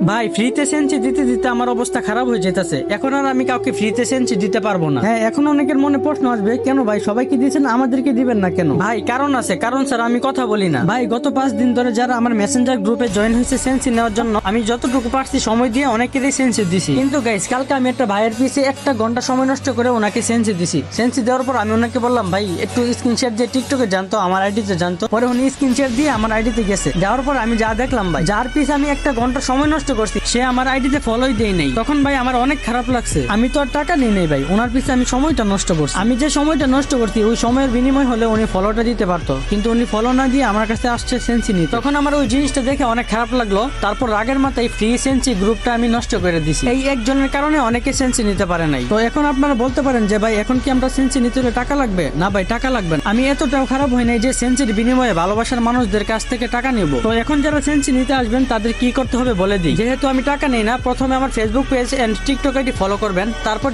ভাই ফ্রিতে সেন্সি দিতে দিতে আমার অবস্থা খারাপ হয়ে যেতেছে। এখন আর আমি কাউকে ফ্রিতে সেন্সি দিতে পারবো না। হ্যাঁ, এখন অনেকের মনে প্রশ্ন আসবে, কেন ভাই সবাইকে দিয়েছেন আমাদেরকে দিবেন না কেন? ভাই কারণ আছে, কারণ স্যার আমি কথা বলি না। ভাই গত 5 দিন ধরে যারা আমার মেসেঞ্জার গ্রুপে জয়েন হয়েছে সেন্সি নেওয়ার জন্য, আমি যতটুকু পারছি সময় দিয়ে অনেকেরই সেন্সি দিছি। কিন্তু গাইস কালকে আমি একটা ভাইয়ের পিছে 1 ঘন্টা সময় নষ্ট করে ওনাকে সেন্সি দিছি। সেন্সি দেওয়ার পর আমি ওনাকে বললাম, ভাই একটু স্ক্রিনশট দিয়ে টিকটকে জানতো, আমার আইডিতে জানতো। পরে উনি স্ক্রিনশট দিয়ে আমার আইডিতে গেছে। যাওয়ার পর আমি যা দেখলাম ভাই, যার পিছে আমি 1 ঘন্টা সময় নষ্ট করছি সে আমার আইডিতে ফলোই দেই নাই। তখন ভাই আমার অনেক খারাপ লাগছে। আমি তো আর টাকা নিই নাই ভাই, ওনার পিছে আমি সময়টা নষ্ট করছি। আমি যে সময়টা নষ্ট করছি ওই সময়ের বিনিময় হলে উনি ফলোটা দিতে পারতো, কিন্তু উনি ফলো না দিয়ে আমার কাছে আসছে সেন্সি নিতে। তখন আমার ওই জিনিসটা দেখে অনেক খারাপ লাগলো। তারপর রাগের মাথায় ফ্রি সেন্সি গ্রুপটা আমি নষ্ট করে দিছি। এই একজনের কারণে অনেকে সেন্সি নিতে পারে নাই। তো এখন আপনারা বলতে পারেন যে ভাই এখন কি আমরা সেন্সি নিতে হলে টাকা লাগবে? না ভাই, টাকা লাগবে না। আমি এতটাও খারাপ হই নাই যে সেন্সির বিনিময়ে ভালোবাসার মানুষদের কাছ থেকে টাকা নিব। তো এখন যারা সেন্সি নিতে আসবেন তাদের কি করতে হবে বলে দিই। যেহেতু আমি টাকা নেই না, প্রথমে আমার Facebook page and TikTok ID follow করবেন, তারপর